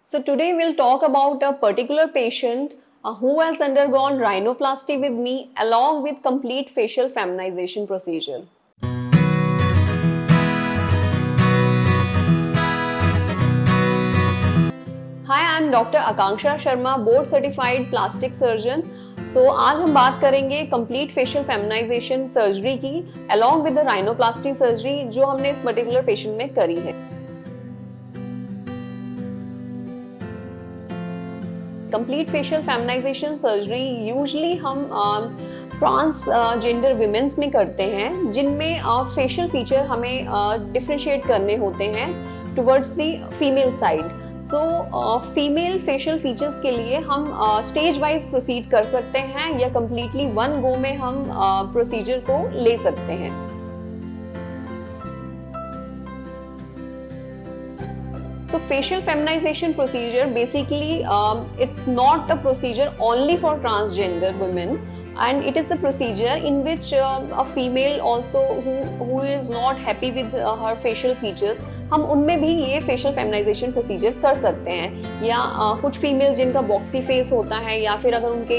So today we'll talk about a particular patient who has undergone rhinoplasty with me along with complete facial feminization procedure. Hi, I am Dr. Akanksha Sharma, board certified plastic surgeon. So आज हम बात करेंगे complete facial feminization surgery की along with the rhinoplasty surgery जो हमने इस particular patient में करी है. Complete facial feminization surgery usually हम ट्रांसजेंडर विमेंस में करते हैं जिनमें फेशियल फीचर हमें डिफरेंशिएट करने होते हैं towards the female side. So female facial features के लिए हम स्टेज वाइज प्रोसीड कर सकते हैं या कम्प्लीटली वन गो में हम प्रोसीजर को ले सकते हैं. So facial feminization procedure basically it's not a procedure only for transgender women, and it is the procedure in which a female also who is not happy with her facial features, हम उनमें भी ये facial feminization procedure कर सकते हैं. या कुछ females जिनका boxy face होता है या फिर अगर उनके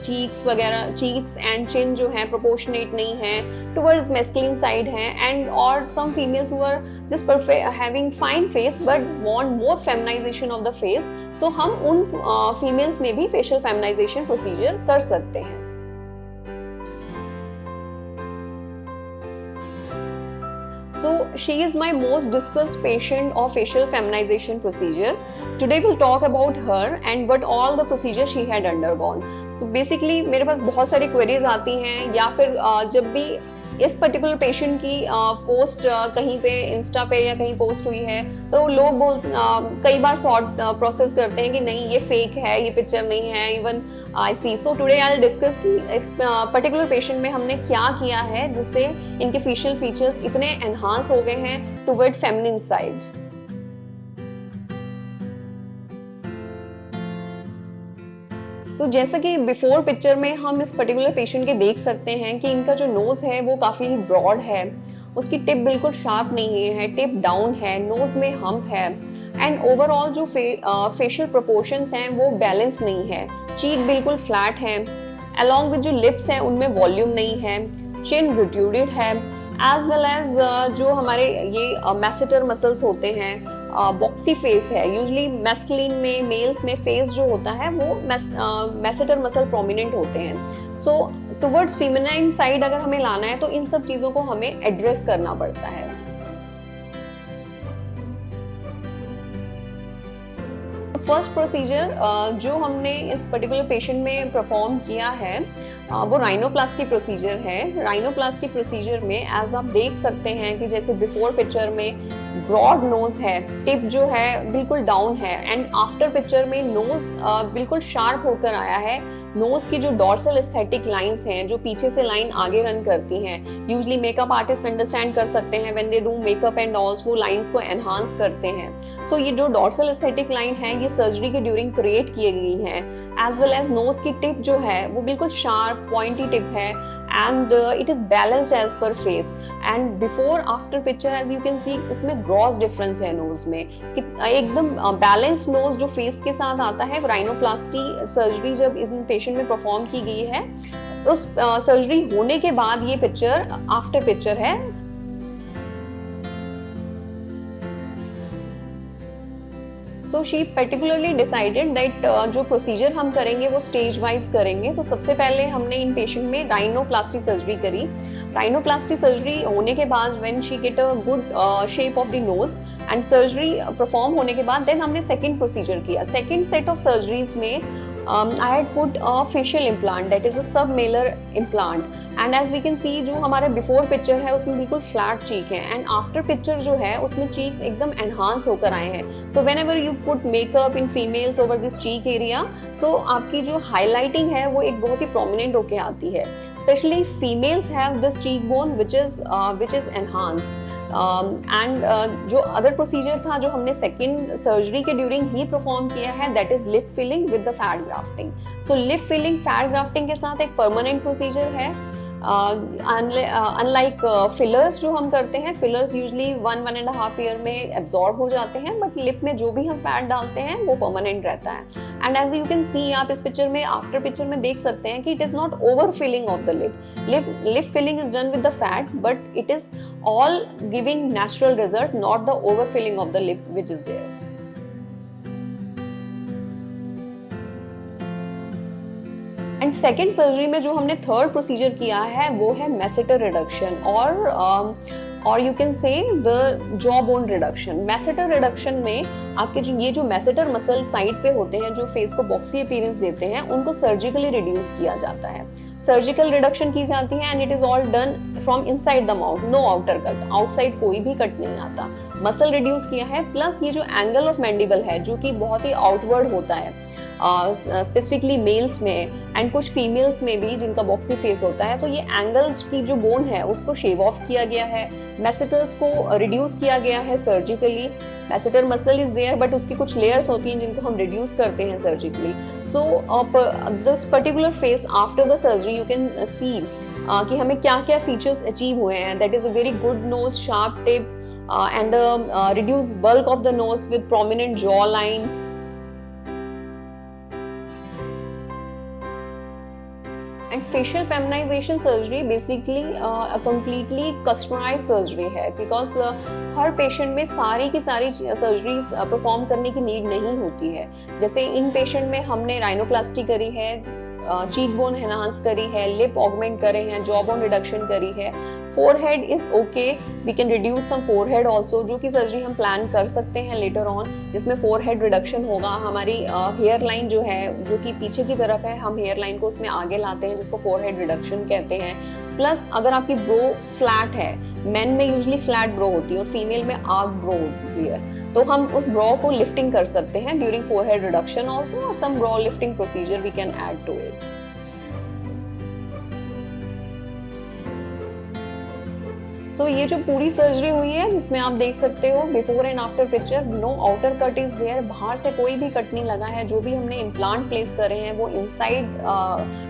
cheeks वगैरह cheeks and chin जो है proportionate नहीं है towards masculine side है, and or some females who are just having fine face but want more feminization of the face, so हम उन females में भी facial feminization procedure कर सकते हैं. So she is my most discussed patient of facial feminization procedure. Today we'll talk about her and what all the procedure she had undergone. So basically मेरे पास बहुत सारी queries आती हैं या फिर जब भी इस पर्टिकुलर पेशेंट की पोस्ट कहीं पे इंस्टा पे या कहीं पोस्ट हुई है तो लोग कई बार थॉट प्रोसेस करते हैं कि नहीं ये फेक है, ये पिक्चर नहीं है. Even I see. So today I will discuss कि इस पर्टिकुलर पेशेंट में हमने क्या किया है जिससे इनके फेशियल फीचर्स इतने एनहांस हो गए हैं टुवर्ड फेमिनिन साइड. तो जैसा कि बिफोर पिक्चर में हम इस पर्टिकुलर पेशेंट के देख सकते हैं कि इनका जो नोज़ है वो काफ़ी ब्रॉड है, उसकी टिप बिल्कुल शार्प नहीं है, टिप डाउन है, नोज़ में हम्प है, एंड ओवरऑल जो फेशियल प्रोपोर्शंस हैं वो बैलेंस नहीं है. चीक बिल्कुल फ्लैट है, अलॉन्ग विद जो लिप्स हैं उनमें वॉल्यूम नहीं है, चिन प्रोट्रूडेड है, एज वेल एज जो हमारे ये मैसेटर मसल्स होते हैं बॉक्सी फेस है. यूजुअली मैस्कुलिन में मेल्स में फेस जो होता है वो मैसेटर मसल प्रोमिनेंट होते हैं. सो टुवर्ड्स फीमेनाइन साइड अगर हमें लाना है तो इन सब चीज़ों को हमें एड्रेस करना पड़ता है. फर्स्ट प्रोसीजर जो हमने इस पर्टिकुलर पेशेंट में परफॉर्म किया है वो राइनोप्लास्टी प्रोसीजर है. राइनोप्लास्टी प्रोसीजर में एज आप देख सकते हैं कि जैसे बिफोर पिक्चर में ब्रॉड नोज है, टिप जो है बिल्कुल डाउन है, एंड आफ्टर पिक्चर में नोज बिल्कुल शार्प होकर आया है. नोज की जो डॉर्सल एस्थेटिक लाइंस हैं जो पीछे से लाइन आगे रन करती हैं, यूजुअली मेकअप आर्टिस्ट अंडरस्टैंड कर सकते हैं when they do makeup and also, वो लाइंस को एनहांस करते हैं. सो ये जो डॉर्सल एस्थेटिक लाइन है ये सर्जरी के ड्यूरिंग क्रिएट किए गई हैं. एज वेल एज नोज की टिप जो है वो बिल्कुल शार्प पॉइंटी टिप है, and it is balanced as per face. And before after picture as you can see इसमें gross difference है नोज में कि एकदम बैलेंस्ड नोज जो फेस के साथ आता है. राइनोप्लास्टी सर्जरी जब इस पेशेंट में परफॉर्म की गई है उस सर्जरी होने के बाद ये पिक्चर आफ्टर पिक्चर है. So she particularly decided that जो प्रोसीजर हम करेंगे वो स्टेज वाइज करेंगे. तो सबसे पहले हमने इन पेशेंट में राइनोप्लास्टी सर्जरी करी. राइनोप्लास्टी सर्जरी होने के बाद when she get a good shape of the knows and surgery perform होने के बाद देन हमने सेकेंड प्रोसीजर किया. सेकेंड सेट ऑफ सर्जरीज में I had put a facial implant that is a submalar implant, and as we can see जो हमारा before picture है उसमें बिल्कुल फ्लैट चीक है, एंड आफ्टर पिक्चर जो है उसमें चीक्स एकदम एनहांस होकर आए हैं. So whenever you put makeup in females over this cheek area, so आपकी जो हाईलाइटिंग है वो एक बहुत ही प्रोमिनेंट होकर आती है. Specially females have this cheek bone which is enhanced. जो अदर प्रोसीजर था जो हमने सेकेंड सर्जरी के ड्यूरिंग ही परफॉर्म किया है that is lip filling with the fat grafting. So lip filling fat grafting के साथ एक परमानेंट प्रोसीजर है अनलाइक फिलर्स जो हम करते हैं, फिलर्स यूजली 1-1.5 ईयर में एब्जॉर्ब हो जाते हैं, बट लिप में जो भी हम फैट डालते हैं वो परमानेंट रहता है। And as you can see, आप इस पिक्चर में, आफ्टर पिक्चर में देख सकते हैं कि it is not over filling of the lip filling is done with the fat, but it is all giving natural result, not the over filling of the lip which is there. And second surgery में जो हमने third procedure किया है वो है masseter reduction, और you can say the jaw bone reduction. Masseter reduction में आपके जो मैसेटर मसल साइड पे होते हैं, जो फेस को बॉक्सी अपीयरेंस देते हैं, उनको सर्जिकली रिड्यूस किया जाता है। सर्जिकल रिडक्शन की जाती है and it is all done from inside the mouth, no outer cut, outside कोई भी कट नहीं आता। मसल रिड्यूस किया है, प्लस ये जो एंगल ऑफ मैंडिबल है जो कि बहुत ही आउटवर्ड होता है स्पेसिफिकली मेल्स में एंड कुछ फीमेल्स में भी जिनका बॉक्सी फेस होता है, तो ये एंगल्स की जो बोन है उसको शेव ऑफ किया गया है, मैसेटर्स को रिड्यूस किया गया है surgically. Masseter muscle is there but उसकी कुछ लेयर्स होती हैं जिनको हम रिड्यूस करते हैं surgically. So this particular face after the surgery you can see कि हमें क्या क्या फीचर्स अचीव हुए हैं। That is a very good nose, sharp tip and reduce bulk of the nose with prominent jaw line. And facial feminization surgery basically completely customize surgery है, because हर patient में सारी की सारी सर्जरीज परफॉर्म करने की नीड नहीं होती है। जैसे इन पेशेंट में हमने राइनोप्लास्टी करी है, चीक बोन एनहांस करी है, लिप ऑगमेंट करे हैं, जॉ बोन रिडक्शन करी है, forehead is okay, we can reduce some forehead also, जो कि सर्जरी हम प्लान कर सकते हैं लेटर ऑन, जिसमें फोरहेड रिडक्शन होगा। हमारी हेयर लाइन जो है, जो कि पीछे की तरफ है, हम हेयर लाइन को उसमें आगे लाते हैं, जिसको फोरहेड रिडक्शन कहते हैं। प्लस अगर आपकी ब्रो फ्लैट है, मेन में यूजली फ्लैट ब्रो होती है और फीमेल में आर्क ब्रो होती है, तो हम उस ब्रो को लिफ्टिंग कर सकते हैं ड्यूरिंग फोरहेड रिडक्शन ऑल्सो, और some brow lifting procedure we can add to it. So ये जो पूरी सर्जरी हुई है जिसमें आप देख सकते हो before and after picture, no outer cut is there, बाहर से कोई भी कट नहीं लगा है। जो भी हमने इम्प्लांट प्लेस करे हैं वो inside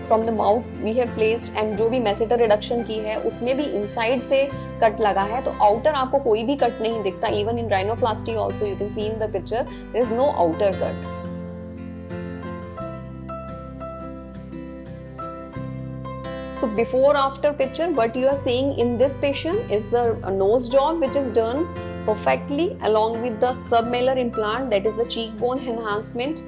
from the mouth we have placed, and जो भी मैसेटर रिडक्शन की है उसमें भी इनसाइड से कट लगा है, तो आउटर आपको कोई भी कट नहीं दिखता। Even in rhinoplasty also you can see in the picture there is no outer cut. So before after picture, what you are seeing in this patient is a nose job which is done perfectly along with the submalar implant, that is the cheekbone enhancement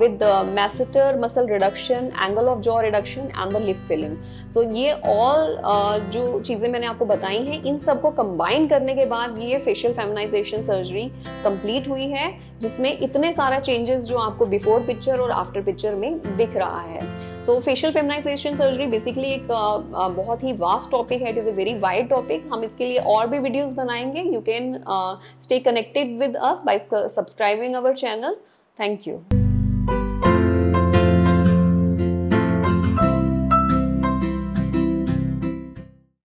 with the masseter muscle reduction, angle of jaw reduction and the lip filling. So ये all जो चीज़ें मैंने आपको बताई हैं, इन सबको combine करने के बाद ये facial feminization surgery complete हुई है, जिसमें इतने सारा changes जो आपको before picture और after picture में दिख रहा है। So facial feminization surgery basically एक बहुत ही वास्ट टॉपिक है, it is a very wide topic. हम इसके लिए और भी वीडियोस बनाएंगे। You can stay connected with us by subscribing our channel. Thank you.